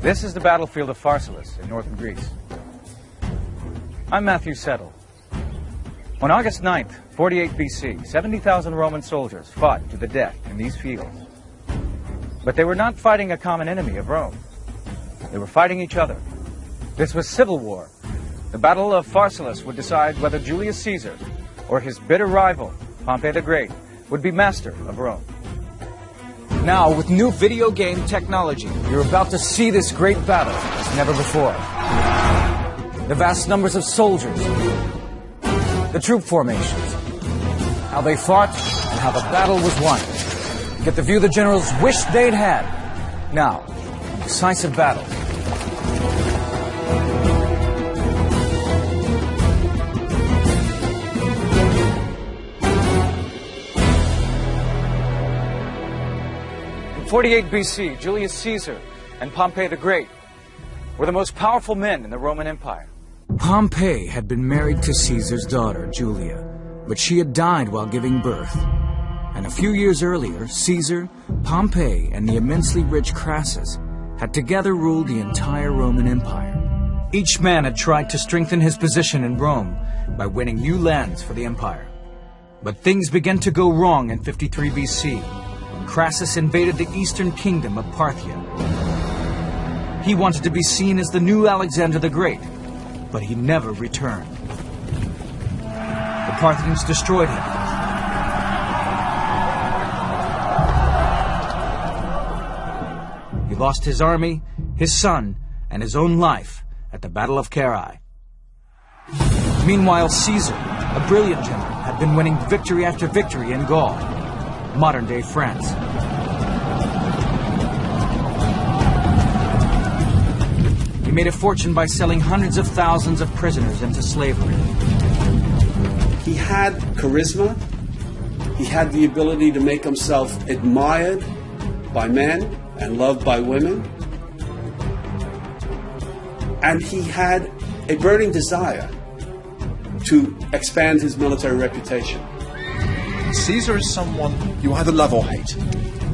This is the battlefield of Pharsalus in northern Greece. I'm Matthew Settle. On August 9th, 48 BC, 70,000 Roman soldiers fought to the death in these fields. But they were not fighting a common enemy of Rome. They were fighting each other. This was civil war. The Battle of Pharsalus would decide whether Julius Caesar or his bitter rival, Pompey the Great, would be master of Rome. Now, with new video game technology, you're about to see this great battle as never before. The vast numbers of soldiers, the troop formations, how they fought, and how the battle was won. You get to view the generals wished they'd had. Now, decisive battle. In 48 BC, Julius Caesar and Pompey the Great were the most powerful men in the Roman Empire. Pompey had been married to Caesar's daughter, Julia, but she had died while giving birth. And a few years earlier, Caesar, Pompey, and the immensely rich Crassus had together ruled the entire Roman Empire. Each man had tried to strengthen his position in Rome by winning new lands for the empire. But things began to go wrong in 53 BC, when Crassus invaded the eastern kingdom of Parthia. He wanted to be seen as the new Alexander the Great, but he never returned. The Parthians destroyed him. He lost his army, his son, and his own life at the Battle of Carrhae. Meanwhile, Caesar, a brilliant general, had been winning victory after victory in Gaul, modern-day France. He made a fortune by selling hundreds of thousands of prisoners into slavery. He had charisma. He had the ability to make himself admired by men and loved by women. And he had a burning desire to expand his military reputation. Caesar is someone you either love or hate.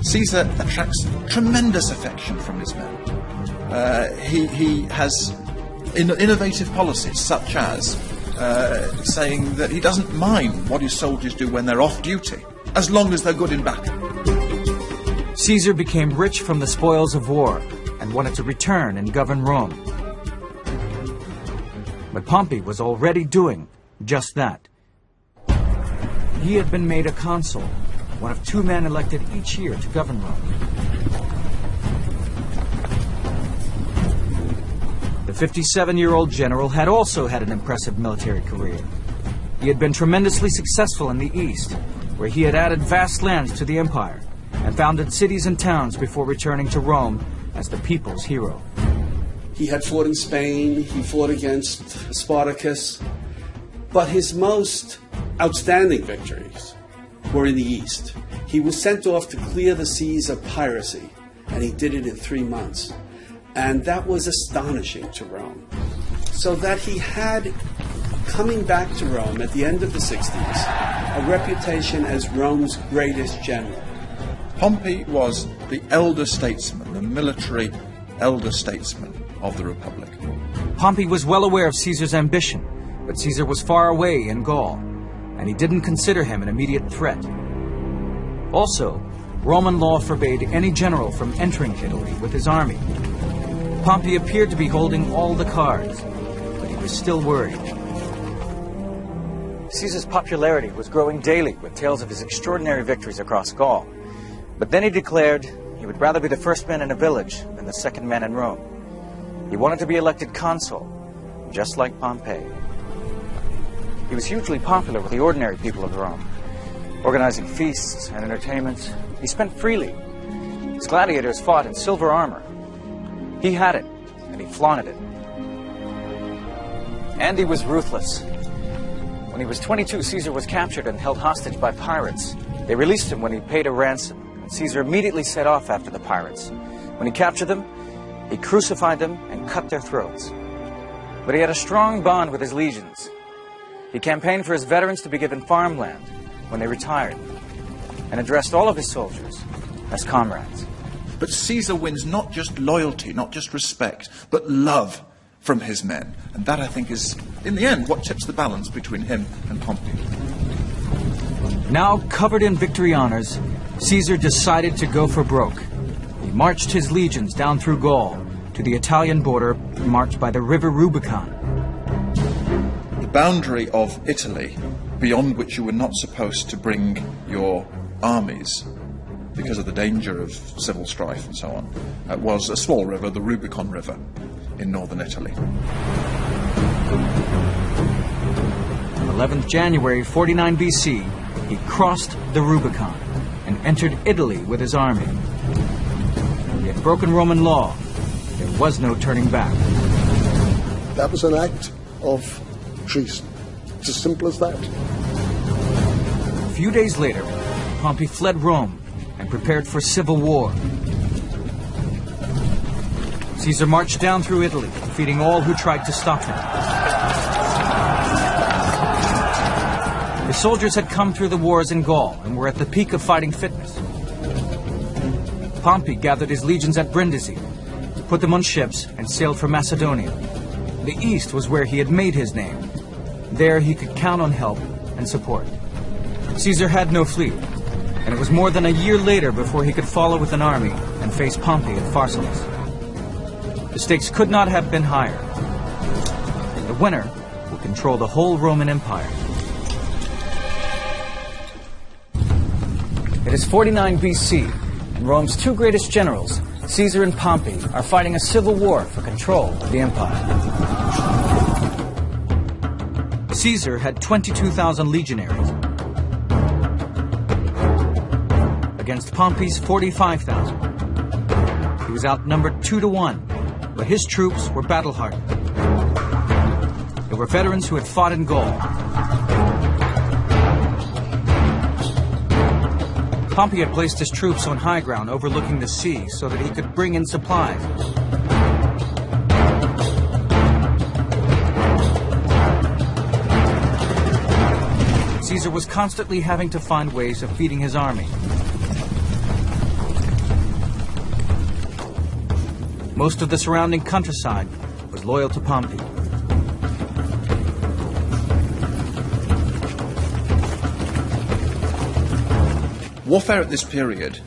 Caesar attracts tremendous affection from his men. He has innovative policies, such as saying that he doesn't mind what his soldiers do when they're off duty, as long as they're good in battle. Caesar became rich from the spoils of war and wanted to return and govern Rome. But Pompey was already doing just that. He had been made a consul, one of two men elected each year to govern Rome. The 57-year-old general had also had an impressive military career. He had been tremendously successful in the East, where he had added vast lands to the empire and founded cities and towns before returning to Rome as the people's hero. He had fought in Spain, he fought against Spartacus, but his most outstanding victories were in the East. He was sent off to clear the seas of piracy, and he did it in 3 months. And that was astonishing to Rome. So that he had, coming back to Rome at the end of the 60s, a reputation as Rome's greatest general. Pompey was the elder statesman, the military elder statesman of the Republic. Pompey was well aware of Caesar's ambition, but Caesar was far away in Gaul, and he didn't consider him an immediate threat. Also, Roman law forbade any general from entering Italy with his army. Pompey appeared to be holding all the cards, but he was still worried. Caesar's popularity was growing daily with tales of his extraordinary victories across Gaul. But then he declared he would rather be the first man in a village than the second man in Rome. He wanted to be elected consul, just like Pompey. He was hugely popular with the ordinary people of Rome, organizing feasts and entertainments. He spent freely. His gladiators fought in silver armor. He had it, and he flaunted it. And he was ruthless. When he was 22, Caesar was captured and held hostage by pirates. They released him when he paid a ransom, and Caesar immediately set off after the pirates. When he captured them, he crucified them and cut their throats. But he had a strong bond with his legions. He campaigned for his veterans to be given farmland when they retired, and addressed all of his soldiers as comrades. But Caesar wins not just loyalty, not just respect, but love from his men. And that, I think, is, in the end, what tips the balance between him and Pompey. Now covered in victory honors, Caesar decided to go for broke. He marched his legions down through Gaul to the Italian border marked by the river Rubicon. The boundary of Italy, beyond which you were not supposed to bring your armies because of the danger of civil strife and so on, was a small river, the Rubicon River, in northern Italy. 11th January 49 BC, he crossed the Rubicon and entered Italy with his army. He had broken Roman law. There was no turning back. That was an act of treason. It's as simple as that. A few days later, Pompey fled Rome and prepared for civil war. Caesar marched down through Italy, defeating all who tried to stop him. The soldiers had come through the wars in Gaul and were at the peak of fighting fitness. Pompey gathered his legions at Brindisi, put them on ships, and sailed for Macedonia. The east was where he had made his name. There he could count on help and support. Caesar had no fleet, and it was more than a year later before he could follow with an army and face Pompey at Pharsalus. The stakes could not have been higher. The winner would control the whole Roman Empire. It is 49 BC, and Rome's two greatest generals, Caesar and Pompey, are fighting a civil war for control of the empire. Caesar had 22,000 legionaries against Pompey's 45,000. He was outnumbered 2-1, but his troops were battle-hardened. They were veterans who had fought in Gaul. Pompey had placed his troops on high ground overlooking the sea so that he could bring in supplies. Caesar was constantly having to find ways of feeding his army. Most of the surrounding countryside was loyal to Pompey. Warfare at this period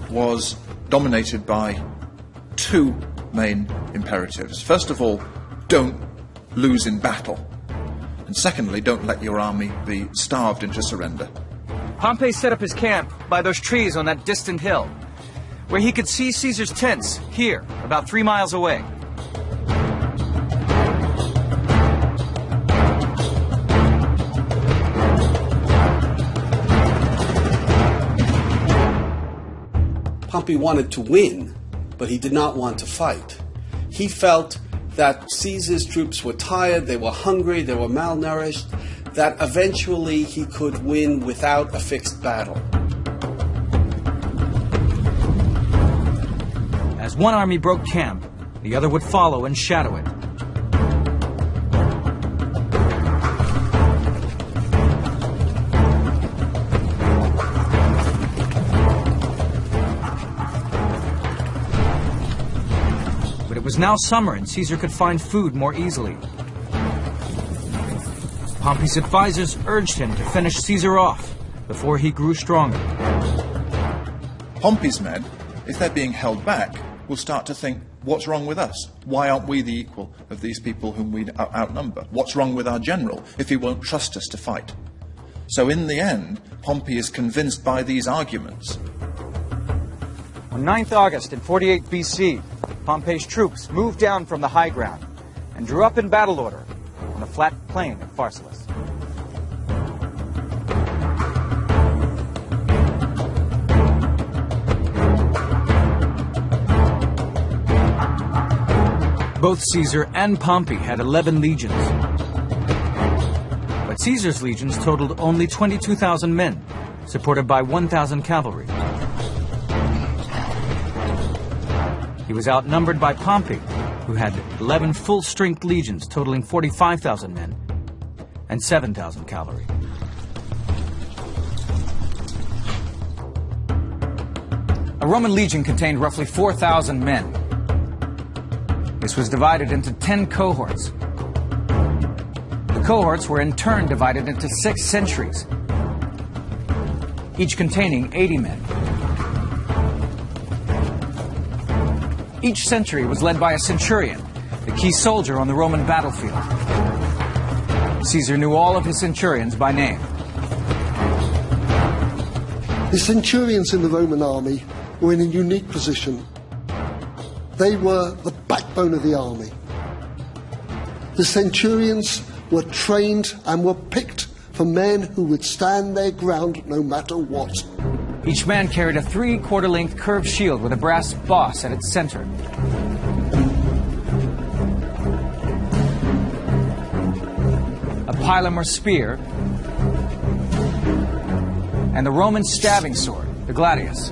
was dominated by two main imperatives. First of all, don't lose in battle. And secondly, don't let your army be starved into surrender. Pompey set up his camp by those trees on that distant hill, where he could see Caesar's tents here, about 3 miles away. Pompey wanted to win, but he did not want to fight. He felt that Caesar's troops were tired, they were hungry, they were malnourished, that eventually he could win without a fixed battle. As one army broke camp, the other would follow and shadow it. It was now summer and Caesar could find food more easily. Pompey's advisors urged him to finish Caesar off before he grew stronger. Pompey's men, if they're being held back, will start to think, what's wrong with us? Why aren't we the equal of these people whom we outnumber? What's wrong with our general if he won't trust us to fight? So in the end, Pompey is convinced by these arguments. On 9th August in 48 BC, Pompey's troops moved down from the high ground and drew up in battle order on the flat plain of Pharsalus. Both Caesar and Pompey had 11 legions. But Caesar's legions totaled only 22,000 men, supported by 1,000 cavalry. He was outnumbered by Pompey, who had 11 full-strength legions totaling 45,000 men and 7,000 cavalry. A Roman legion contained roughly 4,000 men. This was divided into 10 cohorts. The cohorts were in turn divided into 6 centuries, each containing 80 men. Each century was led by a centurion, the key soldier on the Roman battlefield. Caesar knew all of his centurions by name. The centurions in the Roman army were in a unique position. They were the backbone of the army. The centurions were trained and were picked for men who would stand their ground no matter what. Each man carried a 3/4 length curved shield with a brass boss at its center. A pilum or spear, and the Roman stabbing sword, the gladius.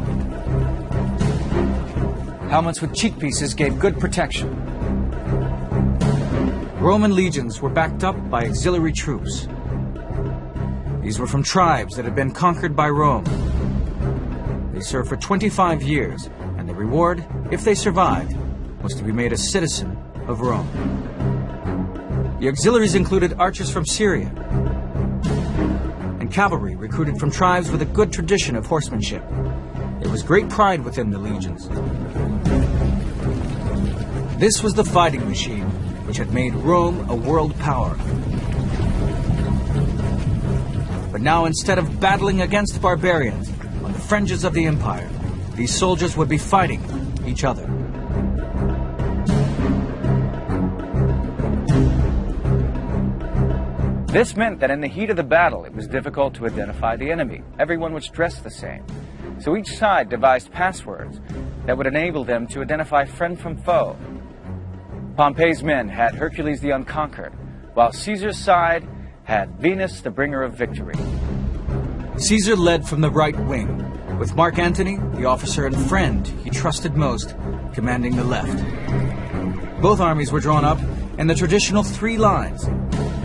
Helmets with cheek pieces gave good protection. Roman legions were backed up by auxiliary troops. These were from tribes that had been conquered by Rome. They served for 25 years, and the reward, if they survived, was to be made a citizen of Rome. The auxiliaries included archers from Syria and cavalry recruited from tribes with a good tradition of horsemanship. There was great pride within the legions. This was the fighting machine which had made Rome a world power. But now, instead of battling against barbarians on the fringes of the empire, these soldiers would be fighting each other. This meant that in the heat of the battle, it was difficult to identify the enemy. Everyone was dressed the same. So each side devised passwords that would enable them to identify friend from foe. Pompey's men had Hercules the Unconquered, while Caesar's side had Venus, the bringer of victory. Caesar led from the right wing, with Mark Antony, the officer and friend he trusted most, commanding the left. Both armies were drawn up in the traditional 3 lines,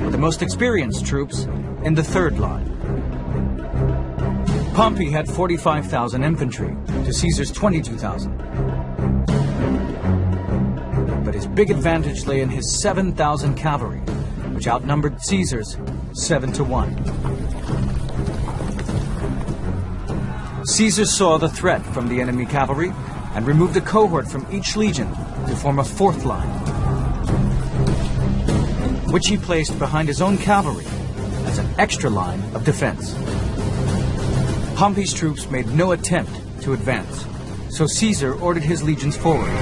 with the most experienced troops in the 3rd line. Pompey had 45,000 infantry to Caesar's 22,000. But his big advantage lay in his 7,000 cavalry, which outnumbered Caesar's 7-1. Caesar saw the threat from the enemy cavalry and removed a cohort from each legion to form a 4th line, which he placed behind his own cavalry as an extra line of defense. Pompey's troops made no attempt to advance, so Caesar ordered his legions forward.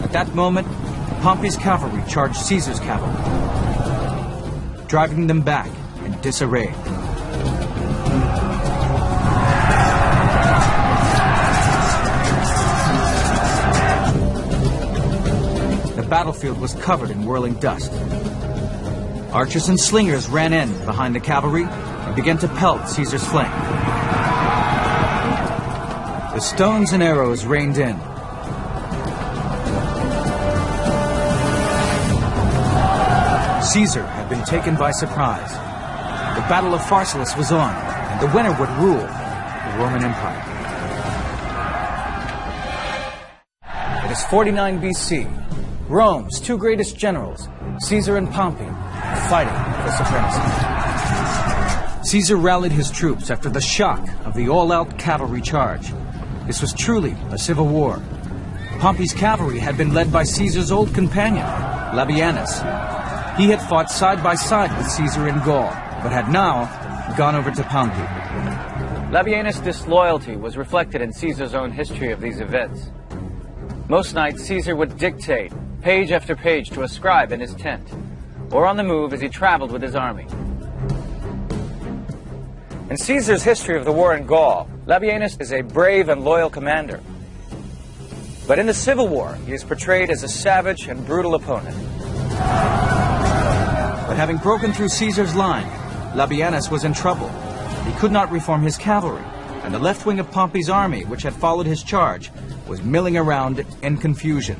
At that moment, Pompey's cavalry charged Caesar's cavalry, driving them back in disarray. The battlefield was covered in whirling dust. Archers and slingers ran in behind the cavalry and began to pelt Caesar's flank. The stones and arrows rained in. Caesar had been taken by surprise. The Battle of Pharsalus was on, and the winner would rule the Roman Empire. It is 49 BC. Rome's 2 greatest generals, Caesar and Pompey, are fighting for supremacy. Caesar rallied his troops after the shock of the all-out cavalry charge. This was truly a civil war. Pompey's cavalry had been led by Caesar's old companion, Labienus. He had fought side by side with Caesar in Gaul, but had now gone over to Pompey. Labienus' disloyalty was reflected in Caesar's own history of these events. Most nights, Caesar would dictate page after page to a scribe in his tent, or on the move as he traveled with his army. In Caesar's history of the war in Gaul, Labienus is a brave and loyal commander. But in the Civil War, he is portrayed as a savage and brutal opponent. But having broken through Caesar's line, Labienus was in trouble. He could not reform his cavalry, and the left wing of Pompey's army, which had followed his charge, was milling around in confusion.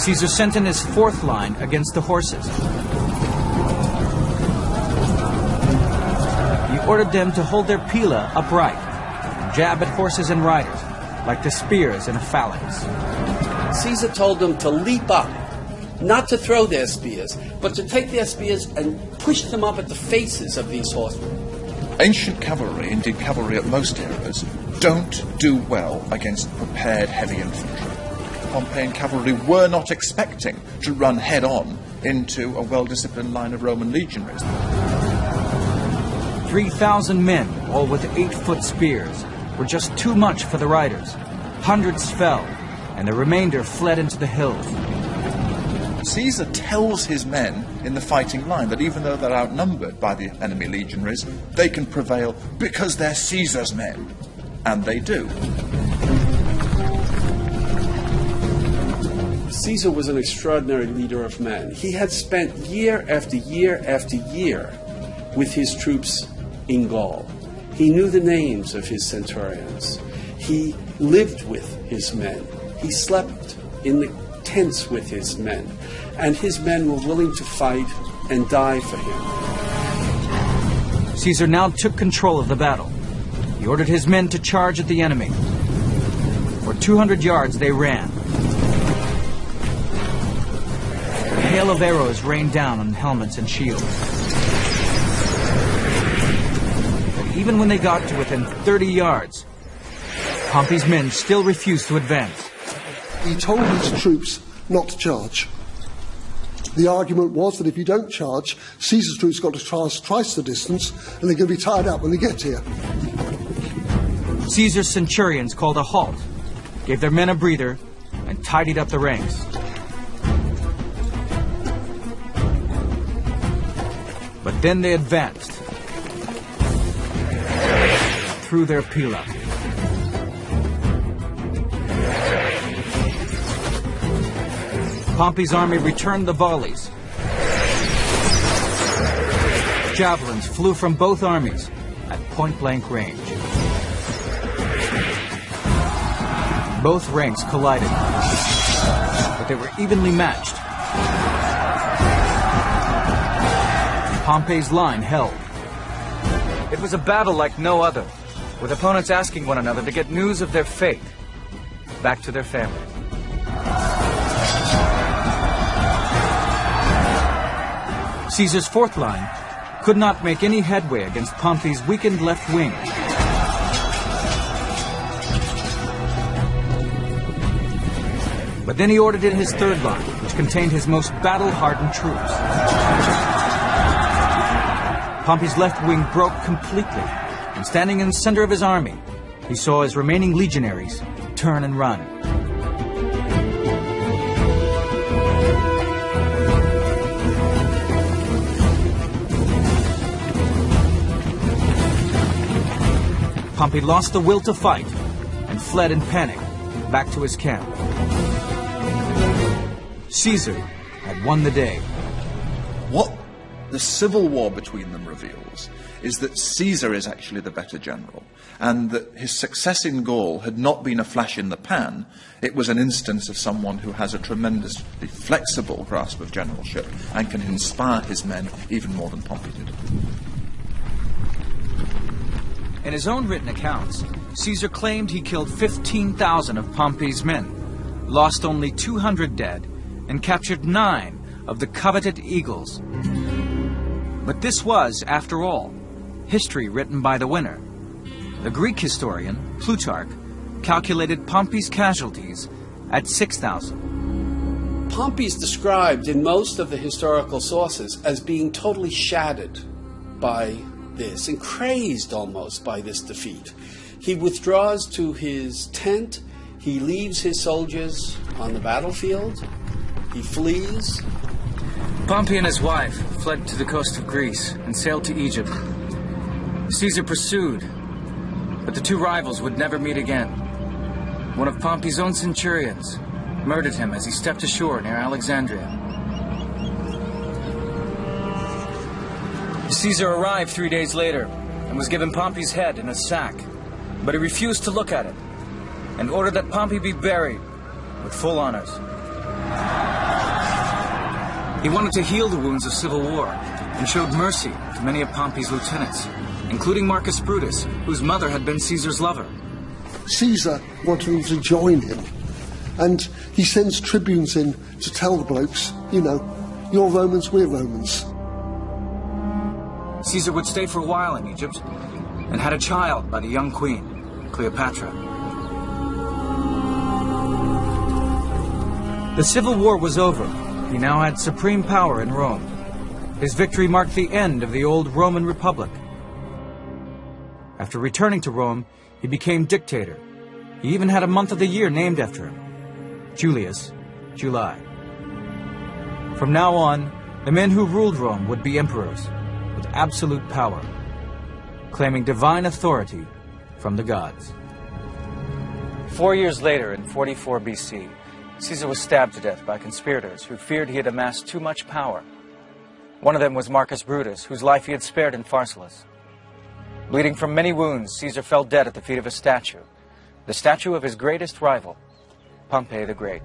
Caesar sent in his fourth line against the horses. He ordered them to hold their pila upright and jab at horses and riders like the spears in a phalanx. Caesar told them to leap up, not to throw their spears, but to take their spears and push them up at the faces of these horsemen. Ancient cavalry, indeed cavalry at most eras, don't do well against prepared heavy infantry. Pompeian cavalry were not expecting to run head-on into a well-disciplined line of Roman legionaries. 3,000 men, all with 8-foot spears, were just too much for the riders. Hundreds fell, and the remainder fled into the hills. Caesar tells his men in the fighting line that even though they're outnumbered by the enemy legionaries, they can prevail because they're Caesar's men. And they do. Caesar was an extraordinary leader of men. He had spent year after year after year with his troops in Gaul. He knew the names of his centurions. He lived with his men. He slept in the tents with his men. And his men were willing to fight and die for him. Caesar now took control of the battle. He ordered his men to charge at the enemy. For 200 yards they ran. A hail of arrows rained down on helmets and shields. But even when they got to within 30 yards, Pompey's men still refused to advance. He told his troops not to charge. The argument was that if you don't charge, Caesar's troops got to traverse twice the distance, and they're going to be tired out when they get here. Caesar's centurions called a halt, gave their men a breather, and tidied up the ranks. But then they advanced through their pila. Pompey's army returned the volleys. Javelins flew from both armies at point-blank range. Both ranks collided, but they were evenly matched. Pompey's line held. It was a battle like no other, with opponents asking one another to get news of their fate back to their family. Caesar's fourth line could not make any headway against Pompey's weakened left wing. But then he ordered in his third line, which contained his most battle-hardened troops. Pompey's left wing broke completely, and standing in the center of his army, he saw his remaining legionaries turn and run. Pompey lost the will to fight and fled in panic back to his camp. Caesar had won the day. What the civil war between them reveals is that Caesar is actually the better general, and that his success in Gaul had not been a flash in the pan. It was an instance of someone who has a tremendously flexible grasp of generalship and can inspire his men even more than Pompey did. In his own written accounts, Caesar claimed he killed 15,000 of Pompey's men, lost only 200 dead, and captured 9 of the coveted eagles. But this was, after all, history written by the winner. The Greek historian, Plutarch, calculated Pompey's casualties at 6,000. Pompey is described in most of the historical sources as being totally shattered by this and crazed almost by this defeat. He withdraws to his tent. He leaves his soldiers on the battlefield. He flees. Pompey and his wife fled to the coast of Greece and sailed to Egypt. Caesar pursued, but the two rivals would never meet again. One of Pompey's own centurions murdered him as he stepped ashore near Alexandria. Caesar arrived 3 days later and was given Pompey's head in a sack, but he refused to look at it and ordered that Pompey be buried with full honors. He wanted to heal the wounds of civil war and showed mercy to many of Pompey's lieutenants, including Marcus Brutus, whose mother had been Caesar's lover. Caesar wanted them to join him, and he sends tribunes in to tell the blokes, you know, you're Romans, we're Romans. Caesar would stay for a while in Egypt and had a child by the young queen, Cleopatra. The civil war was over. He now had supreme power in Rome. His victory marked the end of the old Roman Republic. After returning to Rome, he became dictator. He even had a month of the year named after him, Julius, July. From now on, the men who ruled Rome would be emperors with absolute power, claiming divine authority from the gods. 4 years later, in 44 BC, Caesar was stabbed to death by conspirators who feared he had amassed too much power. One of them was Marcus Brutus, whose life he had spared in Pharsalus. Bleeding from many wounds, Caesar fell dead at the feet of a statue, the statue of his greatest rival, Pompey the Great.